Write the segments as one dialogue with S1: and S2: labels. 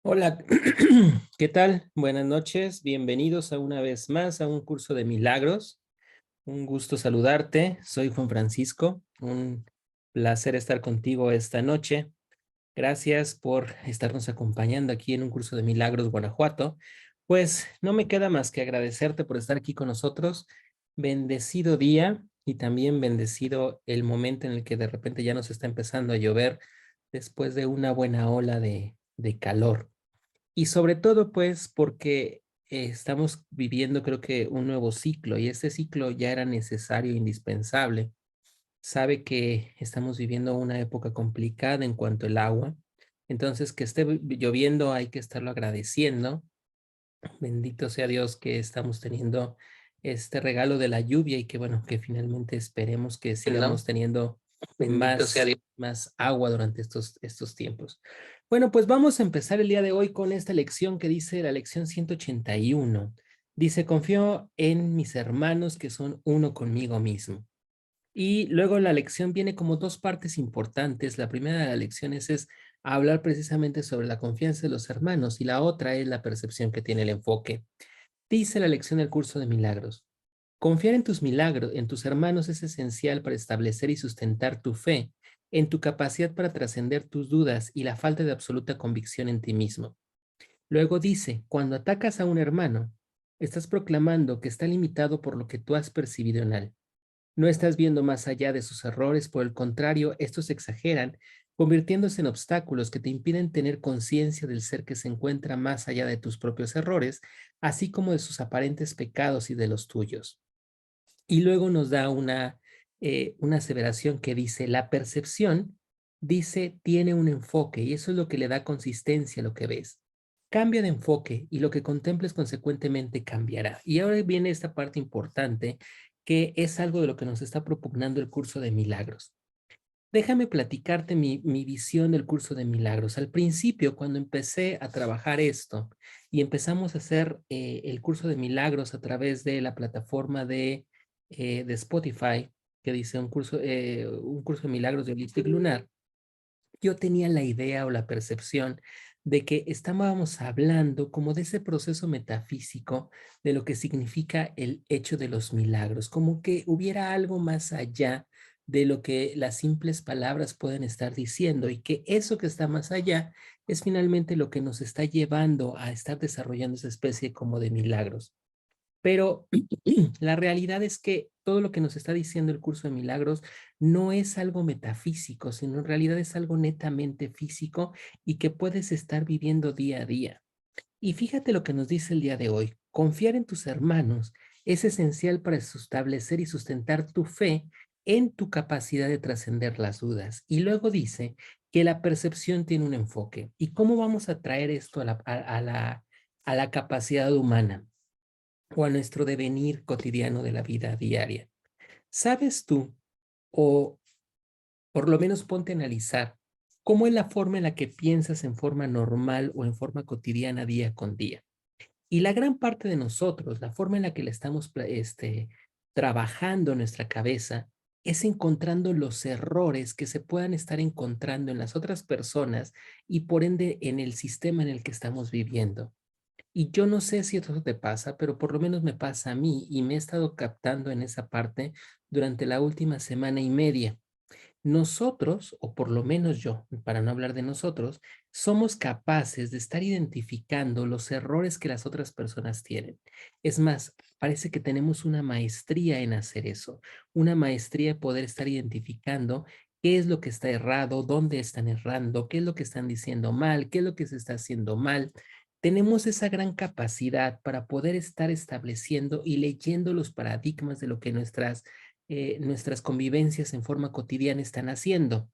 S1: Hola, ¿qué tal? Buenas noches, bienvenidos a una vez más a un curso de milagros. Un gusto saludarte, soy Juan Francisco, un placer estar contigo esta noche. Gracias por estarnos acompañando aquí en un curso de milagros Guanajuato. Pues no me queda más que agradecerte por estar aquí con nosotros. Bendecido día y también bendecido el momento en el que de repente ya nos está empezando a llover después de una buena ola de calor. Y sobre todo, pues, porque estamos viviendo, creo que, un nuevo ciclo y este ciclo ya era necesario, indispensable. Sabe que estamos viviendo una época complicada en cuanto al agua. Entonces, que esté lloviendo hay que estarlo agradeciendo. Bendito sea Dios que estamos teniendo este regalo de la lluvia y que, bueno, que finalmente esperemos que
S2: ¿No?
S1: sigamos teniendo
S2: Bendito sea Dios.
S1: más agua durante estos tiempos. Bueno, pues vamos a empezar el día de hoy con esta lección que dice la lección 181. Dice, confío en mis hermanos que son uno conmigo mismo. Y luego la lección viene como dos partes importantes. La primera de las lecciones es hablar precisamente sobre la confianza de los hermanos y la otra es la percepción que tiene el enfoque. Dice la lección del curso de milagros. Confiar en tus milagros, en tus hermanos es esencial para establecer y sustentar tu fe, en tu capacidad para trascender tus dudas y la falta de absoluta convicción en ti mismo. Luego dice, cuando atacas a un hermano, estás proclamando que está limitado por lo que tú has percibido en él. No estás viendo más allá de sus errores, por el contrario, estos exageran, convirtiéndose en obstáculos que te impiden tener conciencia del ser que se encuentra más allá de tus propios errores, así como de sus aparentes pecados y de los tuyos. Y luego nos da una aseveración que dice, la percepción, dice, tiene un enfoque y eso es lo que le da consistencia a lo que ves. Cambia de enfoque y lo que contemples consecuentemente cambiará. Y ahora viene esta parte importante que es algo de lo que nos está propugnando el curso de milagros. Déjame platicarte mi visión del curso de milagros. Al principio, cuando empecé a trabajar esto y empezamos a hacer el curso de milagros a través de la plataforma de Spotify, que dice un curso de milagros de Holistic Lunar, yo tenía la idea o la percepción de que estábamos hablando como de ese proceso metafísico de lo que significa el hecho de los milagros, como que hubiera algo más allá de lo que las simples palabras pueden estar diciendo y que eso que está más allá es finalmente lo que nos está llevando a estar desarrollando esa especie como de milagros. Pero la realidad es que todo lo que nos está diciendo el curso de milagros no es algo metafísico, sino en realidad es algo netamente físico y que puedes estar viviendo día a día. Y fíjate lo que nos dice el día de hoy. Confiar en tus hermanos es esencial para establecer y sustentar tu fe en tu capacidad de trascender las dudas. Y luego dice que la percepción tiene un enfoque. ¿Y cómo vamos a traer esto a la capacidad humana o a nuestro devenir cotidiano de la vida diaria? ¿Sabes tú, o por lo menos ponte a analizar, cómo es la forma en la que piensas en forma normal o en forma cotidiana día con día? Y la gran parte de nosotros, la forma en la que le estamos trabajando en nuestra cabeza, es encontrando los errores que se puedan estar encontrando en las otras personas y por ende en el sistema en el que estamos viviendo. Y yo no sé si eso te pasa, pero por lo menos me pasa a mí y me he estado captando en esa parte durante la última semana y media. Nosotros, o por lo menos yo, para no hablar de nosotros, somos capaces de estar identificando los errores que las otras personas tienen. Es más, parece que tenemos una maestría en hacer eso, una maestría de poder estar identificando qué es lo que está errado, dónde están errando, qué es lo que están diciendo mal, qué es lo que se está haciendo mal. Tenemos esa gran capacidad para poder estar estableciendo y leyendo los paradigmas de lo que nuestras convivencias en forma cotidiana están haciendo.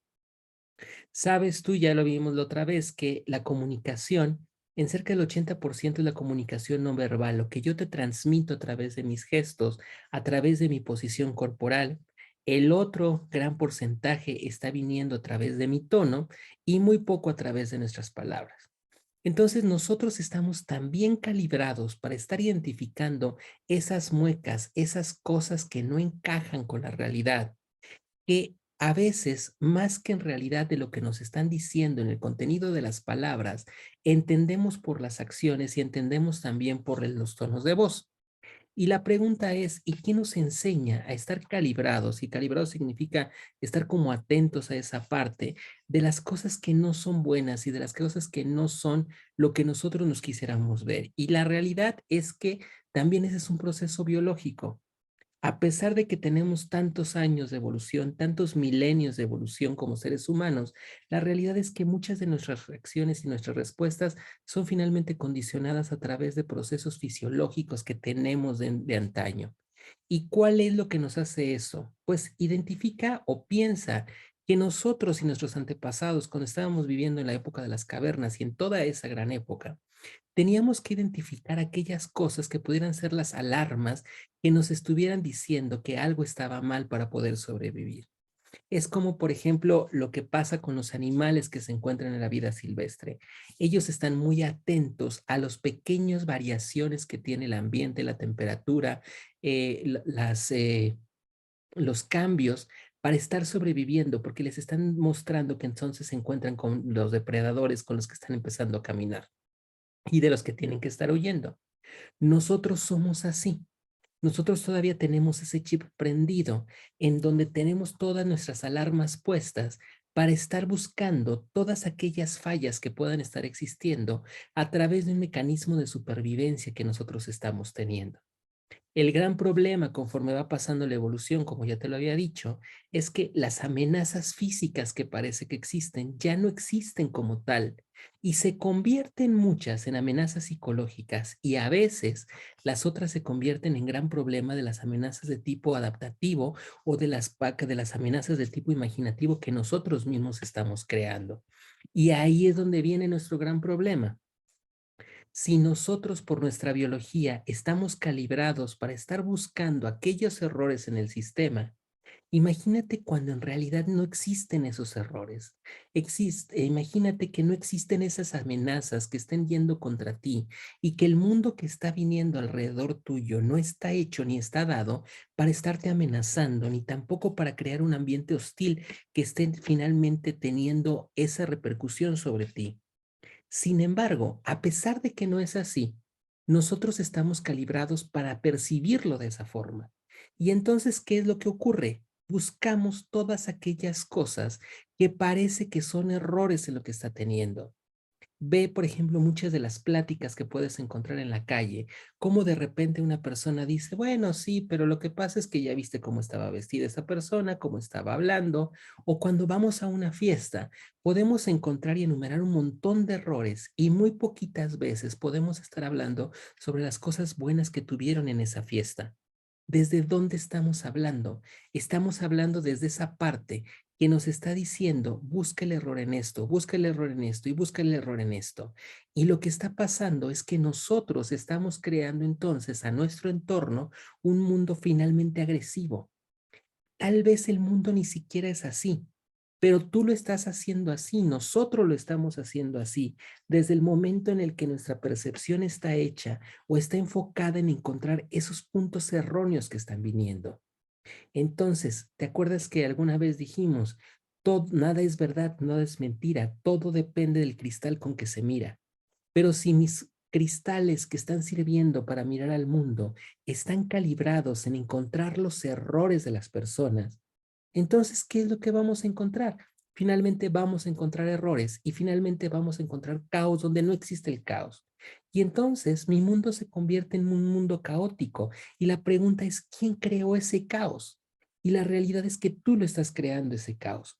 S1: Sabes tú, ya lo vimos la otra vez, que la comunicación, en cerca del 80% es la comunicación no verbal, lo que yo te transmito a través de mis gestos, a través de mi posición corporal. El otro gran porcentaje está viniendo a través de mi tono y muy poco a través de nuestras palabras. Entonces nosotros estamos tan bien calibrados para estar identificando esas muecas, esas cosas que no encajan con la realidad, que a veces, más que en realidad de lo que nos están diciendo en el contenido de las palabras, entendemos por las acciones y entendemos también por los tonos de voz. Y la pregunta es, ¿y quién nos enseña a estar calibrados? Y calibrados significa estar como atentos a esa parte de las cosas que no son buenas y de las cosas que no son lo que nosotros nos quisiéramos ver. Y la realidad es que también ese es un proceso biológico. A pesar de que tenemos tantos años de evolución, tantos milenios de evolución como seres humanos, la realidad es que muchas de nuestras reacciones y nuestras respuestas son finalmente condicionadas a través de procesos fisiológicos que tenemos de antaño. ¿Y cuál es lo que nos hace eso? Pues identifica o piensa que nosotros y nuestros antepasados, cuando estábamos viviendo en la época de las cavernas y en toda esa gran época, teníamos que identificar aquellas cosas que pudieran ser las alarmas que nos estuvieran diciendo que algo estaba mal para poder sobrevivir. Es como, por ejemplo, lo que pasa con los animales que se encuentran en la vida silvestre. Ellos están muy atentos a las pequeñas variaciones que tiene el ambiente, la temperatura, los cambios para estar sobreviviendo, porque les están mostrando que entonces se encuentran con los depredadores con los que están empezando a caminar y de los que tienen que estar huyendo. Nosotros somos así. Nosotros todavía tenemos ese chip prendido en donde tenemos todas nuestras alarmas puestas para estar buscando todas aquellas fallas que puedan estar existiendo a través de un mecanismo de supervivencia que nosotros estamos teniendo. El gran problema conforme va pasando la evolución, como ya te lo había dicho, es que las amenazas físicas que parece que existen ya no existen como tal y se convierten muchas en amenazas psicológicas y a veces las otras se convierten en gran problema de las amenazas de tipo adaptativo o de las amenazas de tipo imaginativo que nosotros mismos estamos creando. Y ahí es donde viene nuestro gran problema. Si nosotros por nuestra biología estamos calibrados para estar buscando aquellos errores en el sistema, imagínate cuando en realidad no existen esos errores. Imagínate que no existen esas amenazas que estén yendo contra ti y que el mundo que está viniendo alrededor tuyo no está hecho ni está dado para estarte amenazando, ni tampoco para crear un ambiente hostil que esté finalmente teniendo esa repercusión sobre ti. Sin embargo, a pesar de que no es así, nosotros estamos calibrados para percibirlo de esa forma. Y entonces, ¿qué es lo que ocurre? Buscamos todas aquellas cosas que parece que son errores en lo que está teniendo. Ve, por ejemplo, muchas de las pláticas que puedes encontrar en la calle, cómo de repente una persona dice, bueno, sí, pero lo que pasa es que ya viste cómo estaba vestida esa persona, cómo estaba hablando, o cuando vamos a una fiesta, podemos encontrar y enumerar un montón de errores y muy poquitas veces podemos estar hablando sobre las cosas buenas que tuvieron en esa fiesta. ¿Desde dónde estamos hablando? Estamos hablando desde esa parte que nos está diciendo, busca el error en esto, busca el error en esto y busca el error en esto. Y lo que está pasando es que nosotros estamos creando entonces a nuestro entorno un mundo finalmente agresivo. Tal vez el mundo ni siquiera es así, pero tú lo estás haciendo así, nosotros lo estamos haciendo así, desde el momento en el que nuestra percepción está hecha o está enfocada en encontrar esos puntos erróneos que están viniendo. Entonces, ¿te acuerdas que alguna vez dijimos, todo, nada es verdad, nada es mentira, todo depende del cristal con que se mira? Pero si mis cristales que están sirviendo para mirar al mundo están calibrados en encontrar los errores de las personas, entonces, ¿qué es lo que vamos a encontrar? Finalmente vamos a encontrar errores y finalmente vamos a encontrar caos donde no existe el caos. Y entonces mi mundo se convierte en un mundo caótico y la pregunta es, ¿quién creó ese caos? Y la realidad es que tú lo estás creando ese caos.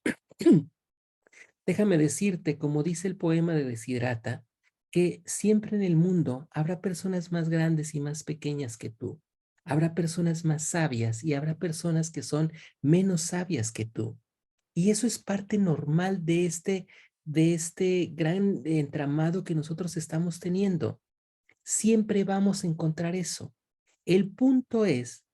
S1: Déjame decirte, como dice el poema de Desiderata, que siempre en el mundo habrá personas más grandes y más pequeñas que tú. Habrá personas más sabias y habrá personas que son menos sabias que tú. Y eso es parte normal de este gran entramado que nosotros estamos teniendo. Siempre vamos a encontrar eso. El punto es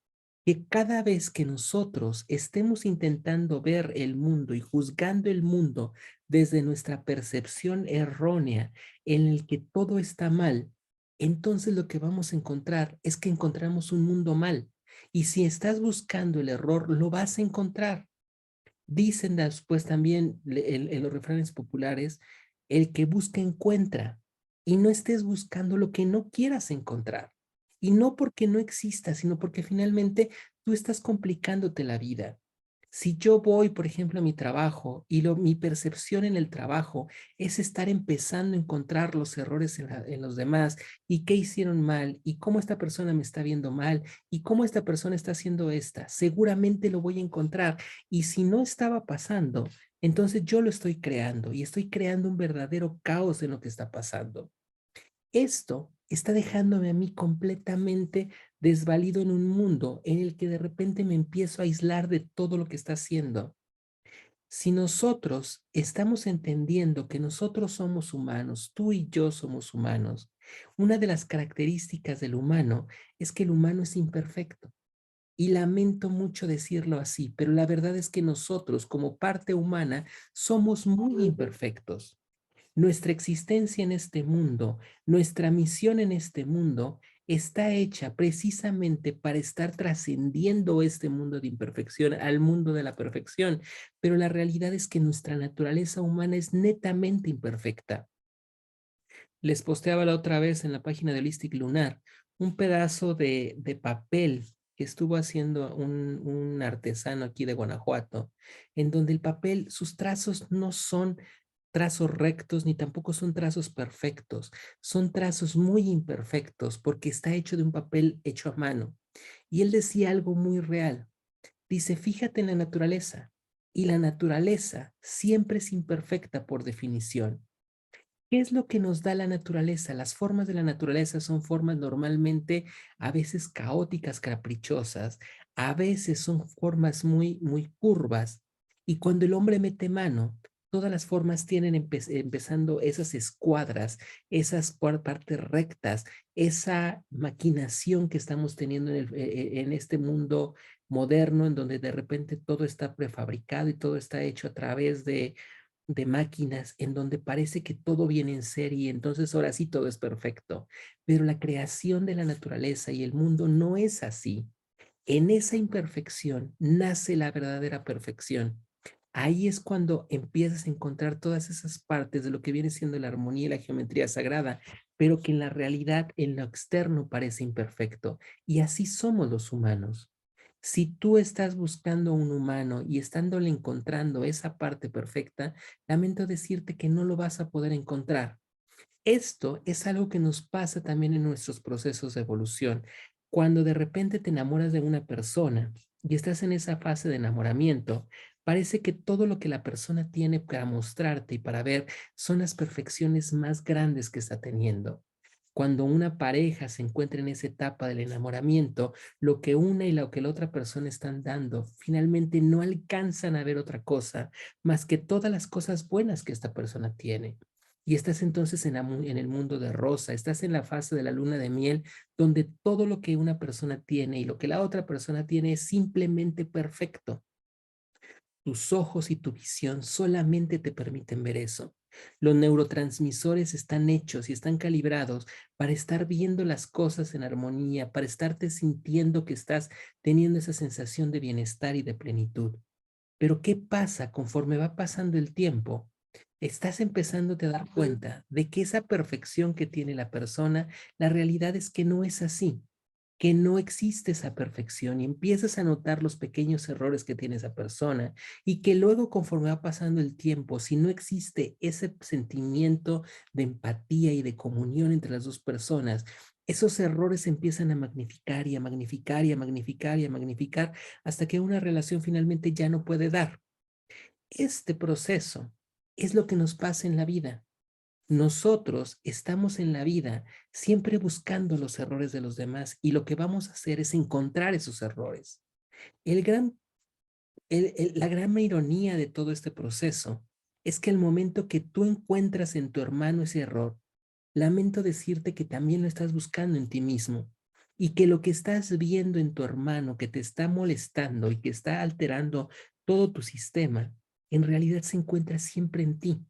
S1: que cada vez que nosotros estemos intentando ver el mundo y juzgando el mundo desde nuestra percepción errónea en el que todo está mal, entonces lo que vamos a encontrar es que encontramos un mundo mal. Y si estás buscando el error, lo vas a encontrar. Dicen después también en los refranes populares, el que busca encuentra, y no estés buscando lo que no quieras encontrar. Y no porque no exista, sino porque finalmente tú estás complicándote la vida. Si yo voy, por ejemplo, a mi trabajo y mi percepción en el trabajo es estar empezando a encontrar los errores en los demás y qué hicieron mal y cómo esta persona me está viendo mal y cómo esta persona está haciendo esta, seguramente lo voy a encontrar. Y si no estaba pasando, entonces yo lo estoy creando y estoy creando un verdadero caos en lo que está pasando. Esto está dejándome a mí completamente desvalido en un mundo en el que de repente me empiezo a aislar de todo lo que está haciendo. Si nosotros estamos entendiendo que nosotros somos humanos, tú y yo somos humanos, una de las características del humano es que el humano es imperfecto. Y lamento mucho decirlo así, pero la verdad es que nosotros como parte humana somos muy imperfectos. Nuestra existencia en este mundo, nuestra misión en este mundo está hecha precisamente para estar trascendiendo este mundo de imperfección al mundo de la perfección, pero la realidad es que nuestra naturaleza humana es netamente imperfecta. Les posteaba la otra vez en la página de Holistic Lunar un pedazo de papel que estuvo haciendo un artesano aquí de Guanajuato, en donde el papel, sus trazos no son trazos rectos ni tampoco son trazos perfectos, son trazos muy imperfectos porque está hecho de un papel hecho a mano. Y él decía algo muy real. Dice, fíjate en la naturaleza y la naturaleza siempre es imperfecta por definición. ¿Qué es lo que nos da la naturaleza? Las formas de la naturaleza son formas normalmente a veces caóticas, caprichosas, a veces son formas muy curvas. Y cuando el hombre mete mano, todas las formas tienen empezando esas escuadras, esas partes rectas, esa maquinación que estamos teniendo en este mundo moderno, en donde de repente todo está prefabricado y todo está hecho a través de máquinas en donde parece que todo viene en serie, entonces ahora sí todo es perfecto, pero la creación de la naturaleza y el mundo no es así. En esa imperfección nace la verdadera perfección. Ahí es cuando empiezas a encontrar todas esas partes de lo que viene siendo la armonía y la geometría sagrada, pero que en la realidad, en lo externo, parece imperfecto. Y así somos los humanos. Si tú estás buscando un humano y estándole encontrando esa parte perfecta, lamento decirte que no lo vas a poder encontrar. Esto es algo que nos pasa también en nuestros procesos de evolución. Cuando de repente te enamoras de una persona y estás en esa fase de enamoramiento, parece que todo lo que la persona tiene para mostrarte y para ver son las perfecciones más grandes que está teniendo. Cuando una pareja se encuentra en esa etapa del enamoramiento, lo que una y lo que la otra persona están dando, finalmente no alcanzan a ver otra cosa más que todas las cosas buenas que esta persona tiene. Y estás entonces en el mundo de rosa, estás en la fase de la luna de miel, donde todo lo que una persona tiene y lo que la otra persona tiene es simplemente perfecto. Tus ojos y tu visión solamente te permiten ver eso. Los neurotransmisores están hechos y están calibrados para estar viendo las cosas en armonía, para estarte sintiendo que estás teniendo esa sensación de bienestar y de plenitud. Pero ¿qué pasa conforme va pasando el tiempo? Estás empezando a dar cuenta de que esa perfección que tiene la persona, la realidad es que no es así, que no existe esa perfección y empiezas a notar los pequeños errores que tiene esa persona y que luego conforme va pasando el tiempo, si no existe ese sentimiento de empatía y de comunión entre las dos personas, esos errores se empiezan a magnificar y a magnificar y a magnificar y a magnificar hasta que una relación finalmente ya no puede dar. Este proceso es lo que nos pasa en la vida. Nosotros estamos en la vida siempre buscando los errores de los demás y lo que vamos a hacer es encontrar esos errores. El gran, la gran ironía de todo este proceso es que el momento que tú encuentras en tu hermano ese error, lamento decirte que también lo estás buscando en ti mismo y que lo que estás viendo en tu hermano que te está molestando y que está alterando todo tu sistema, en realidad se encuentra siempre en ti.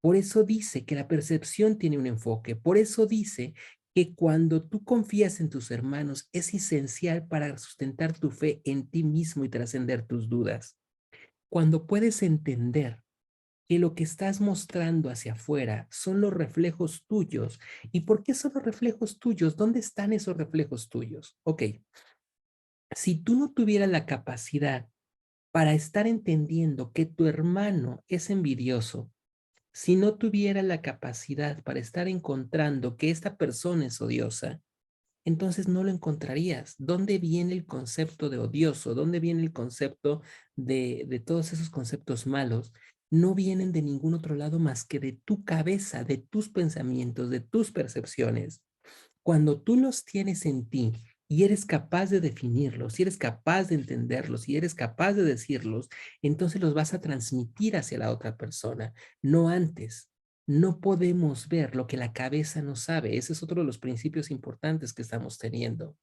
S1: Por eso dice que la percepción tiene un enfoque. Por eso dice que cuando tú confías en tus hermanos es esencial para sustentar tu fe en ti mismo y trascender tus dudas. Cuando puedes entender que lo que estás mostrando hacia afuera son los reflejos tuyos. ¿Y por qué son los reflejos tuyos? ¿Dónde están esos reflejos tuyos? Ok, si tú no tuvieras la capacidad para estar entendiendo que tu hermano es envidioso, si no tuviera la capacidad para estar encontrando que esta persona es odiosa, entonces no lo encontrarías. ¿Dónde viene el concepto de odioso? ¿Dónde viene el concepto de todos esos conceptos malos? No vienen de ningún otro lado más que de tu cabeza, de tus pensamientos, de tus percepciones. Cuando tú los tienes en ti y eres capaz de definirlos, y eres capaz de entenderlos, y eres capaz de decirlos, entonces los vas a transmitir hacia la otra persona, no antes. No podemos ver lo que la cabeza no sabe. Ese es otro de los principios importantes que estamos teniendo.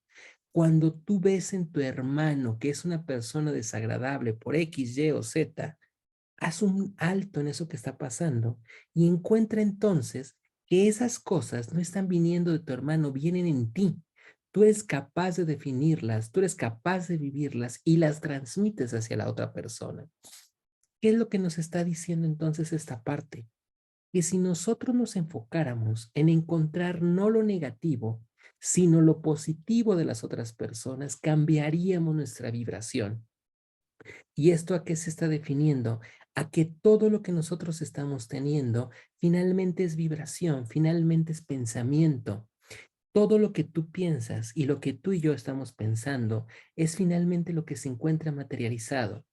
S1: Cuando tú ves en tu hermano que es una persona desagradable por X, Y o Z, haz un alto en eso que está pasando y encuentra entonces que esas cosas no están viniendo de tu hermano, vienen en ti. Tú eres capaz de definirlas, tú eres capaz de vivirlas y las transmites hacia la otra persona. ¿Qué es lo que nos está diciendo entonces esta parte? Que si nosotros nos enfocáramos en encontrar no lo negativo, sino lo positivo de las otras personas, cambiaríamos nuestra vibración. ¿Y esto a qué se está definiendo? A que todo lo que nosotros estamos teniendo finalmente es vibración, finalmente es pensamiento. Todo lo que tú piensas y lo que tú y yo estamos pensando es finalmente lo que se encuentra materializado.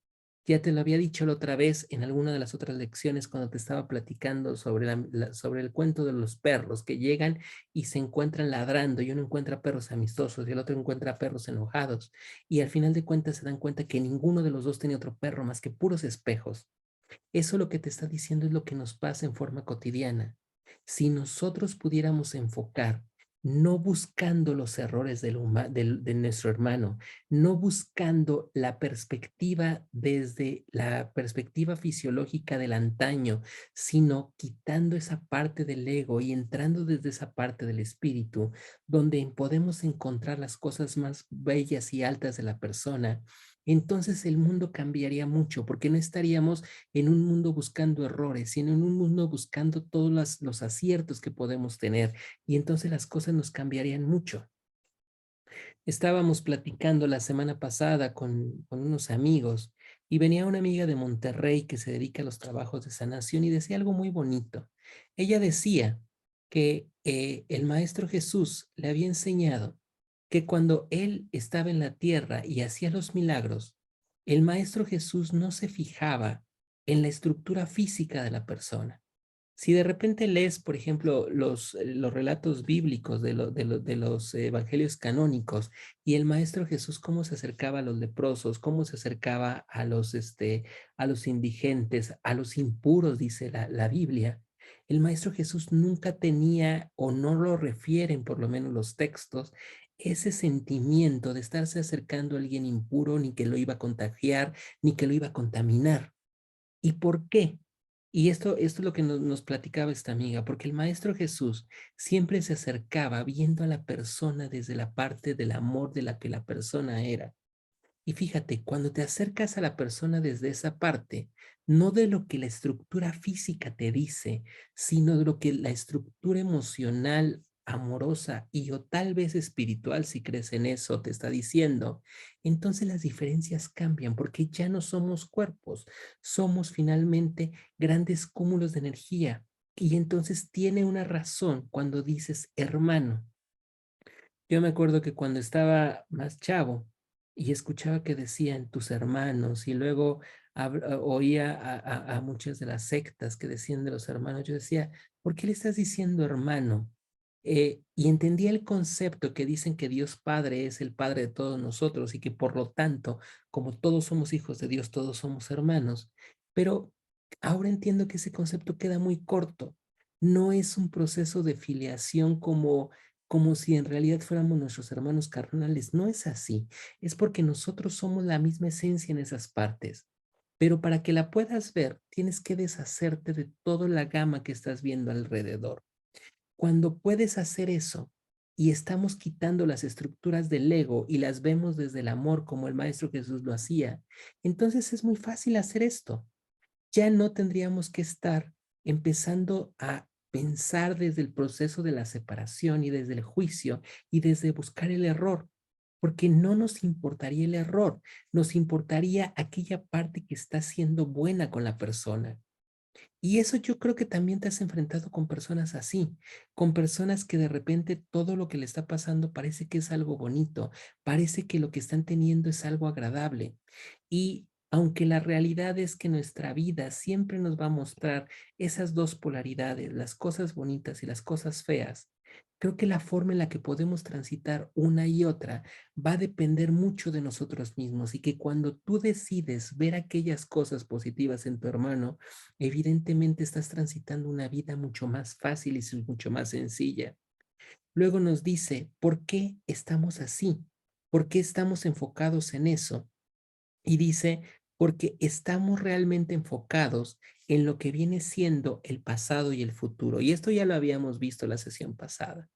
S1: Ya te lo había dicho la otra vez en alguna de las otras lecciones cuando te estaba platicando sobre, sobre el cuento de los perros que llegan y se encuentran ladrando y uno encuentra perros amistosos y el otro encuentra perros enojados y al final de cuentas se dan cuenta que ninguno de los dos tenía otro perro más que puros espejos. Eso lo que te está diciendo es lo que nos pasa en forma cotidiana. Si nosotros pudiéramos enfocar, no buscando los errores de nuestro hermano, no buscando la perspectiva desde la perspectiva fisiológica del antaño, sino quitando esa parte del ego y entrando desde esa parte del espíritu, donde podemos encontrar las cosas más bellas y altas de la persona, entonces el mundo cambiaría mucho, porque no estaríamos en un mundo buscando errores, sino en un mundo buscando todos los aciertos que podemos tener. Y entonces las cosas nos cambiarían mucho. Estábamos platicando la semana pasada con unos amigos y venía una amiga de Monterrey que se dedica a los trabajos de sanación y decía algo muy bonito. Ella decía que el Maestro Jesús le había enseñado que cuando él estaba en la tierra y hacía los milagros, el Maestro Jesús no se fijaba en la estructura física de la persona. Si de repente lees, por ejemplo, los relatos bíblicos de los evangelios canónicos y el Maestro Jesús cómo se acercaba a los leprosos, cómo se acercaba a los indigentes, a los impuros, dice la Biblia, el Maestro Jesús nunca tenía, o no lo refieren por lo menos los textos, ese sentimiento de estarse acercando a alguien impuro, ni que lo iba a contagiar, ni que lo iba a contaminar. ¿Y por qué? Y esto es lo que nos platicaba esta amiga, porque el Maestro Jesús siempre se acercaba viendo a la persona desde la parte del amor de la que la persona era. Y fíjate, cuando te acercas a la persona desde esa parte, no de lo que la estructura física te dice, sino de lo que la estructura emocional, amorosa y o tal vez espiritual, si crees en eso, te está diciendo, entonces las diferencias cambian porque ya no somos cuerpos, somos finalmente grandes cúmulos de energía. Y entonces tiene una razón cuando dices hermano. Yo me acuerdo que cuando estaba más chavo y escuchaba que decían tus hermanos y luego oía a muchas de las sectas que decían de los hermanos, yo decía, ¿por qué le estás diciendo hermano? Y entendía el concepto que dicen que Dios Padre es el Padre de todos nosotros y que por lo tanto, como todos somos hijos de Dios, todos somos hermanos. Pero ahora entiendo que ese concepto queda muy corto. No es un proceso de filiación como si en realidad fuéramos nuestros hermanos carnales. No es así. Es porque nosotros somos la misma esencia en esas partes. Pero para que la puedas ver, tienes que deshacerte de toda la gama que estás viendo alrededor. Cuando puedes hacer eso, y estamos quitando las estructuras del ego y las vemos desde el amor como el Maestro Jesús lo hacía, entonces es muy fácil hacer esto. Ya no tendríamos que estar empezando a pensar desde el proceso de la separación y desde el juicio y desde buscar el error, porque no nos importaría el error, nos importaría aquella parte que está siendo buena con la persona. Y eso yo creo que también te has enfrentado con personas así, con personas que de repente todo lo que le está pasando parece que es algo bonito, parece que lo que están teniendo es algo agradable. Y aunque la realidad es que nuestra vida siempre nos va a mostrar esas dos polaridades, las cosas bonitas y las cosas feas, creo que la forma en la que podemos transitar una y otra va a depender mucho de nosotros mismos y que cuando tú decides ver aquellas cosas positivas en tu hermano, evidentemente estás transitando una vida mucho más fácil y mucho más sencilla. Luego nos dice, ¿por qué estamos así? ¿Por qué estamos enfocados en eso? Y dice, porque estamos realmente enfocados en lo que viene siendo el pasado y el futuro. Y esto ya lo habíamos visto la sesión pasada.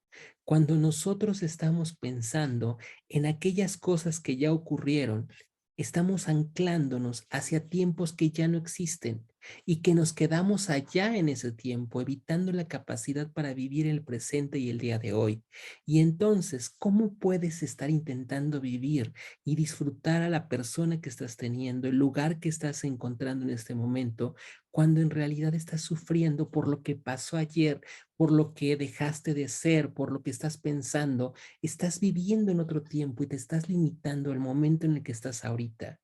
S1: Cuando nosotros estamos pensando en aquellas cosas que ya ocurrieron, estamos anclándonos hacia tiempos que ya no existen y que nos quedamos allá en ese tiempo, evitando la capacidad para vivir el presente y el día de hoy. Y entonces, ¿cómo puedes estar intentando vivir y disfrutar a la persona que estás teniendo, el lugar que estás encontrando en este momento, cuando en realidad estás sufriendo por lo que pasó ayer, por lo que dejaste de ser, por lo que estás pensando? Estás viviendo en otro tiempo y te estás limitando al momento en el que estás ahorita.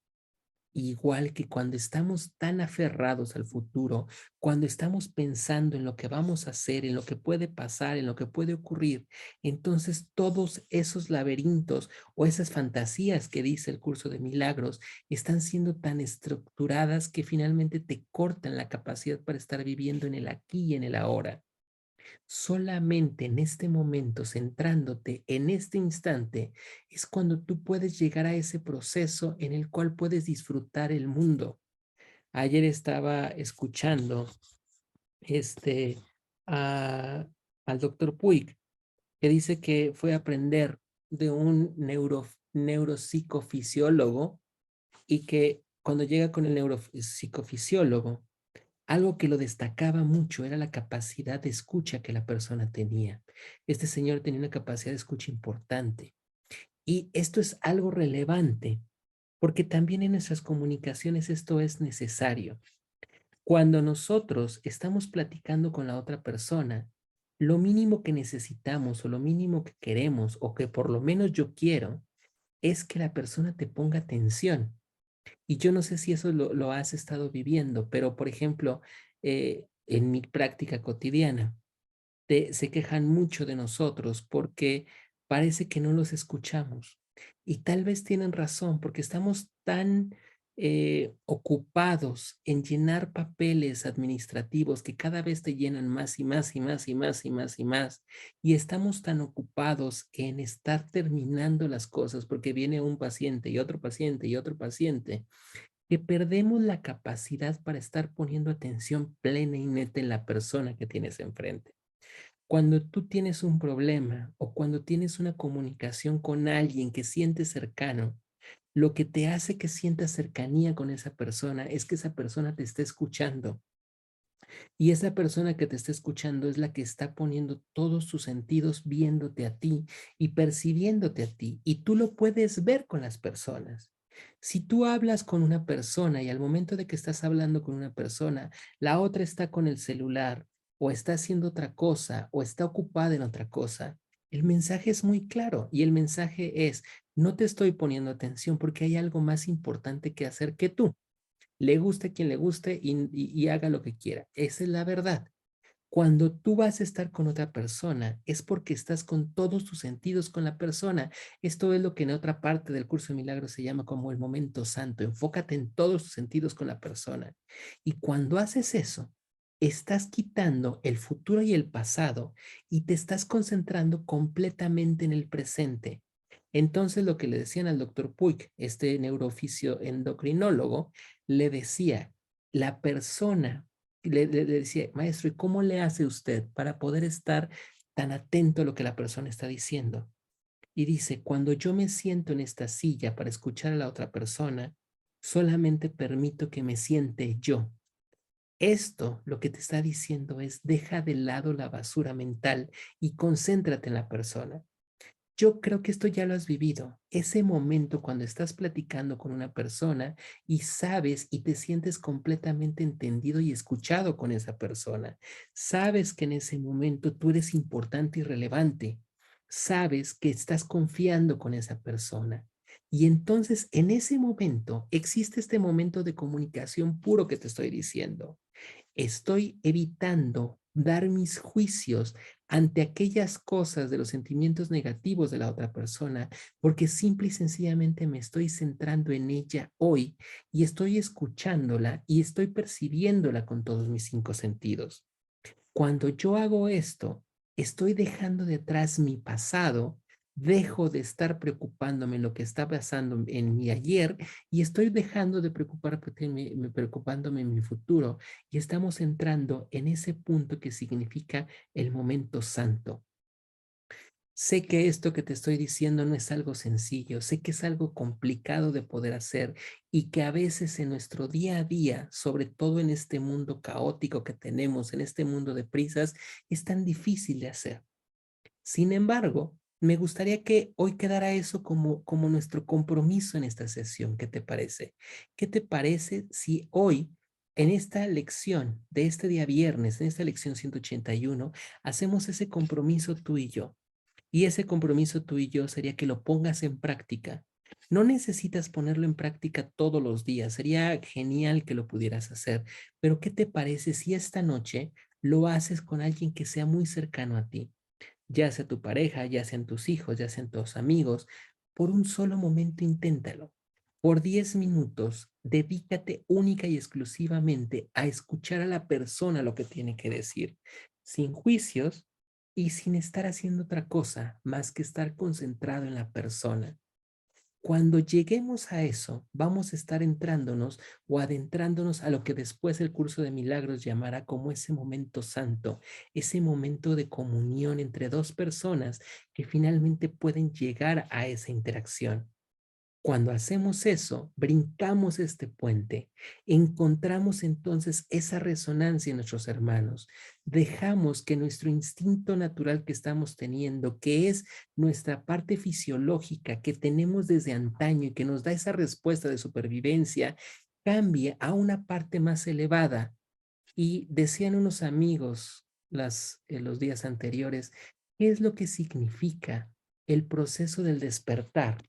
S1: Igual que cuando estamos tan aferrados al futuro, cuando estamos pensando en lo que vamos a hacer, en lo que puede pasar, en lo que puede ocurrir, entonces todos esos laberintos o esas fantasías que dice el curso de milagros están siendo tan estructuradas que finalmente te cortan la capacidad para estar viviendo en el aquí y en el ahora. Solamente en este momento, centrándote en este instante, es cuando tú puedes llegar a ese proceso en el cual puedes disfrutar el mundo. Ayer estaba escuchando este, a- al doctor Puig, que dice que fue a aprender de un neuropsicofisiólogo y que cuando llega con el neuropsicofisiólogo, algo que lo destacaba mucho era la capacidad de escucha que la persona tenía. Este señor tenía una capacidad de escucha importante. Y esto es algo relevante, porque también en nuestras comunicaciones esto es necesario. Cuando nosotros estamos platicando con la otra persona, lo mínimo que necesitamos o lo mínimo que queremos o que por lo menos yo quiero es que la persona te ponga atención. Y yo no sé si eso lo has estado viviendo, pero por ejemplo, en mi práctica cotidiana, se quejan mucho de nosotros porque parece que no los escuchamos. Y tal vez tienen razón, porque estamos tan ocupados en llenar papeles administrativos que cada vez te llenan más y más y más y más y más y más. Y estamos tan ocupados en estar terminando las cosas porque viene un paciente y otro paciente y otro paciente, que perdemos la capacidad para estar poniendo atención plena y neta en la persona que tienes enfrente. Cuando tú tienes un problema o cuando tienes una comunicación con alguien que sientes cercano, lo que te hace que sientas cercanía con esa persona es que esa persona te está escuchando. Y esa persona que te está escuchando es la que está poniendo todos sus sentidos viéndote a ti y percibiéndote a ti. Y tú lo puedes ver con las personas. Si tú hablas con una persona y al momento de que estás hablando con una persona, la otra está con el celular o está haciendo otra cosa o está ocupada en otra cosa, el mensaje es muy claro y el mensaje es, no te estoy poniendo atención porque hay algo más importante que hacer que tú. Le guste a quien le guste y haga lo que quiera. Esa es la verdad. Cuando tú vas a estar con otra persona, es porque estás con todos tus sentidos con la persona. Esto es lo que en otra parte del curso de milagros se llama como el momento santo. Enfócate en todos tus sentidos con la persona. Y cuando haces eso, estás quitando el futuro y el pasado y te estás concentrando completamente en el presente. Entonces, lo que le decían al doctor Puig, este neurooficio endocrinólogo, le decía, la persona le decía, maestro, ¿y cómo le hace usted para poder estar tan atento a lo que la persona está diciendo. Y dice, cuando yo me siento en esta silla para escuchar a la otra persona, solamente permito que me siente yo. Esto lo que te está diciendo es, deja de lado la basura mental y concéntrate en la persona. Yo creo que esto ya lo has vivido, ese momento cuando estás platicando con una persona y sabes y te sientes completamente entendido y escuchado con esa persona. Sabes que en ese momento tú eres importante y relevante. Sabes que estás confiando con esa persona. Y entonces en ese momento existe este momento de comunicación puro que te estoy diciendo. Estoy evitando dar mis juicios ante aquellas cosas de los sentimientos negativos de la otra persona, porque simple y sencillamente me estoy centrando en ella hoy y estoy escuchándola y estoy percibiéndola con todos mis 5 sentidos. Cuando yo hago esto, estoy dejando detrás mi pasado, dejo de estar preocupándome en lo que está pasando en mi ayer y estoy dejando de preocupándome en mi futuro y estamos entrando en ese punto que significa el momento santo. Sé que esto que te estoy diciendo no es algo sencillo, sé que es algo complicado de poder hacer y que a veces en nuestro día a día, sobre todo en este mundo caótico que tenemos, en este mundo de prisas, es tan difícil de hacer. Sin embargo, me gustaría que hoy quedara eso como nuestro compromiso en esta sesión. ¿Qué te parece? ¿Qué te parece si hoy, en esta lección de este día viernes, en esta lección 181, hacemos ese compromiso tú y yo? Y ese compromiso tú y yo sería que lo pongas en práctica. No necesitas ponerlo en práctica todos los días, sería genial que lo pudieras hacer, pero ¿qué te parece si esta noche lo haces con alguien que sea muy cercano a ti? Ya sea tu pareja, ya sean tus hijos, ya sean tus amigos, por un solo momento inténtalo. Por 10 minutos, dedícate única y exclusivamente a escuchar a la persona lo que tiene que decir, sin juicios y sin estar haciendo otra cosa más que estar concentrado en la persona. Cuando lleguemos a eso, vamos a estar entrándonos o adentrándonos a lo que después el curso de milagros llamará como ese momento santo, ese momento de comunión entre dos personas que finalmente pueden llegar a esa interacción. Cuando hacemos eso, brincamos este puente, encontramos entonces esa resonancia en nuestros hermanos, dejamos que nuestro instinto natural que estamos teniendo, que es nuestra parte fisiológica que tenemos desde antaño y que nos da esa respuesta de supervivencia, cambie a una parte más elevada. Y decían unos amigos los días anteriores, ¿qué es lo que significa el proceso del despertar?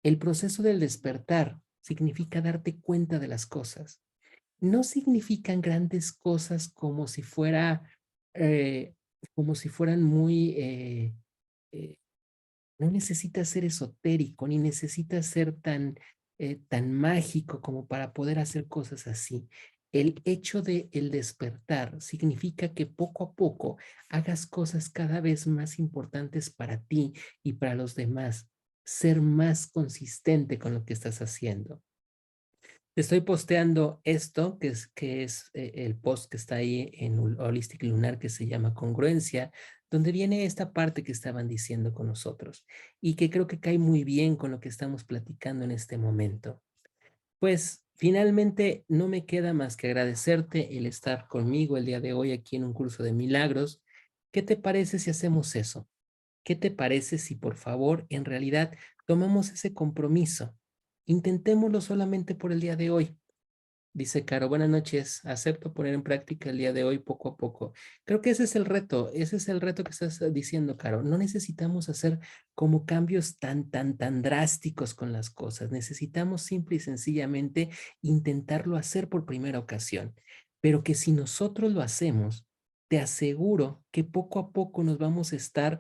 S1: El proceso del despertar significa darte cuenta de las cosas. No significan grandes cosas eh, como si fueran eh, no necesitas ser esotérico, ni necesitas ser tan mágico como para poder hacer cosas así. El hecho de el despertar significa que poco a poco hagas cosas cada vez más importantes para ti y para los demás. Ser más consistente con lo que estás haciendo. Te estoy posteando esto, que es el post que está ahí en Holistic Lunar, que se llama Congruencia, donde viene esta parte que estaban diciendo con nosotros y que creo que cae muy bien con lo que estamos platicando en este momento. Pues finalmente no me queda más que agradecerte el estar conmigo el día de hoy aquí en un curso de milagros. ¿Qué te parece si hacemos eso? ¿Qué te parece si por favor en realidad tomamos ese compromiso? Intentémoslo solamente por el día de hoy. Dice Caro, buenas noches, acepto poner en práctica el día de hoy poco a poco. Creo que ese es el reto que estás diciendo, Caro. No necesitamos hacer como cambios tan drásticos con las cosas. Necesitamos simple y sencillamente intentarlo hacer por primera ocasión. Pero que si nosotros lo hacemos, te aseguro que poco a poco nos vamos a estar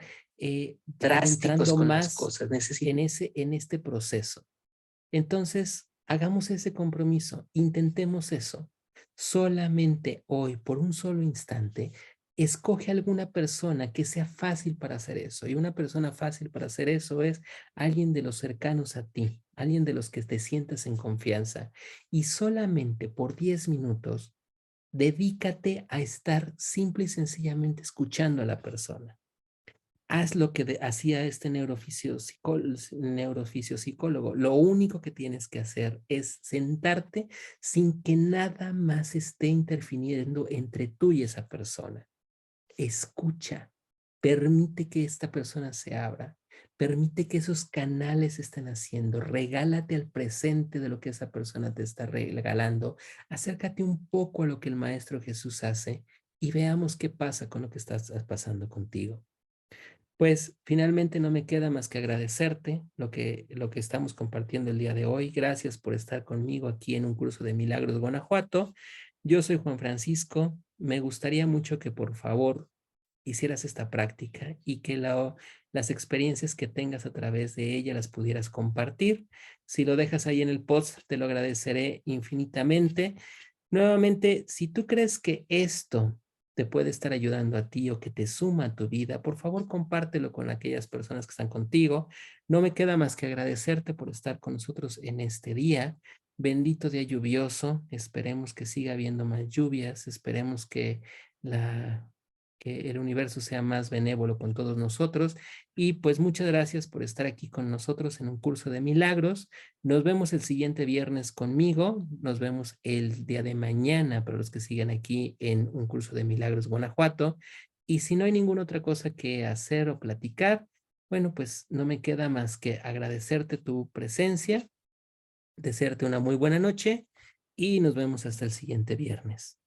S2: Drásticos
S1: adentrando
S2: con las
S1: más
S2: cosas.
S1: en este proceso. Entonces, hagamos ese compromiso, intentemos eso. Solamente hoy, por un solo instante, escoge alguna persona que sea fácil para hacer eso. Y una persona fácil para hacer eso es alguien de los cercanos a ti, alguien de los que te sientas en confianza. Y solamente por 10 minutos, dedícate a estar simple y sencillamente escuchando a la persona. haz lo que hacía este neurofisiopsicólogo. Lo único que tienes que hacer es sentarte sin que nada más esté interfiriendo entre tú y esa persona. Escucha, permite que esta persona se abra, permite que esos canales estén haciendo, regálate al presente de lo que esa persona te está regalando, acércate un poco a lo que el Maestro Jesús hace y veamos qué pasa con lo que estás pasando contigo. Pues finalmente no me queda más que agradecerte lo que estamos compartiendo el día de hoy. Gracias por estar conmigo aquí en un curso de Milagros Guanajuato. Yo soy Juan Francisco. Me gustaría mucho que por favor hicieras esta práctica y que las experiencias que tengas a través de ella las pudieras compartir. Si lo dejas ahí en el post, te lo agradeceré infinitamente. Nuevamente, si tú crees que esto te puede estar ayudando a ti o que te suma a tu vida, por favor compártelo con aquellas personas que están contigo. No me queda más que agradecerte por estar con nosotros en este día. Bendito día lluvioso. Esperemos que siga habiendo más lluvias. Esperemos la, que el universo sea más benévolo con todos nosotros. Y pues muchas gracias por estar aquí con nosotros en un curso de milagros. Nos vemos el siguiente viernes conmigo. Nos vemos el día de mañana para los que siguen aquí en un curso de milagros Guanajuato. Y si no hay ninguna otra cosa que hacer o platicar, bueno, pues no me queda más que agradecerte tu presencia, desearte una muy buena noche y nos vemos hasta el siguiente viernes.